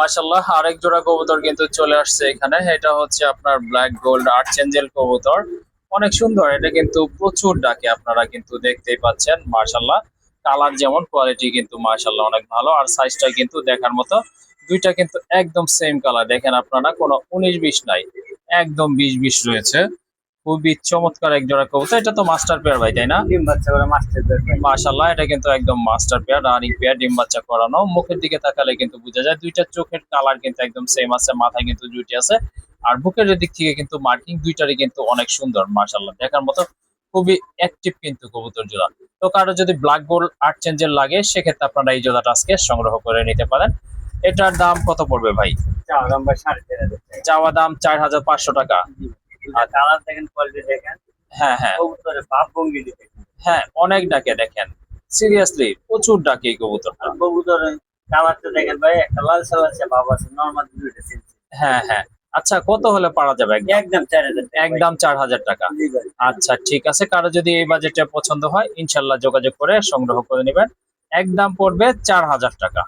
মাশাআল্লাহ আরেক জোড়া কবুতর কিন্তু চলে আসছে এখানে। এটা হচ্ছে আপনার ব্ল্যাক গোল্ড আর্চেঞ্জেল কবুতর। অনেক সুন্দর, এটা কিন্তু প্রচুর ডাকে, আপনারা কিন্তু দেখতেই পাচ্ছেন। মাশাআল্লাহ কালার যেমন, কোয়ালিটি কিন্তু মাশাআল্লাহ অনেক ভালো। আর সাইজটা কিন্তু দেখার মতো, দুইটা কিন্তু একদম সেম কালার। দেখেন আপনারা, কোনো 19-20 নাই, একদম 20-20 রয়েছে। খুবই চমৎকার এক জোড়া কবুতর। এটা তো মাস্টার পেয়ার ভাই, তাই না? ডিম বাচ্চা করে মাস্টার বের। মাশাআল্লাহ এটা কিন্তু একদম মাস্টার পেয়ার, রানিং পেয়ার, ডিম বাচ্চা করানো। মুখের দিকে তাকালে কিন্তু বোঝা যায় দুইটা চোখের কালার কিন্তু একদম সেম আছে, মাথায় কিন্তু জুটি আছে। আর বুকের দিক থেকে কিন্তু মার্কিং দুইটারই কিন্তু অনেক সুন্দর, মাশাআল্লাহ দেখার মতো। খুবই অ্যাক্টিভ কিন্তু কবুতর জোড়া। তো কারো যদি ব্ল্যাক গোল্ড আর্চেঞ্জেল লাগে, সেক্ষেত্রে আপনারা এই জোড়াটা আজকে সংগ্রহ করে নিতে পারেন। এটার দাম কত পড়বে ভাই? চাওয়া দাম ভাই 4,500 চাওয়া দাম 4500 টাকা। টাকা। কালার দেখেন, কোয়ালিটি দেখেন, হ্যাঁ হ্যাঁ কবুতরের ভাব ভঙ্গি দেখেন। হ্যাঁ, অনেক ডাকে দেখেন, সিরিয়াসলি প্রচুর ডাকে এই কবুতরটা। আর কবুতরের কালারটা দেখেন ভাই, একটা লালচে লালচে ভাব আছে, নরমাল দুইটা সেম। হ্যাঁ হ্যাঁ। আচ্ছা, কত হলে পারা যাবে? একদম 4,000 টাকা। একদম 4000 টাকা। জি ভাই। আচ্ছা ঠিক আছে, কারো যদি এই বাজেটে পছন্দ হয় ইনশাল্লাহ যোগাযোগ করে সংগ্রহ করে নেবেন। একদম পড়বে 4000 টাকা।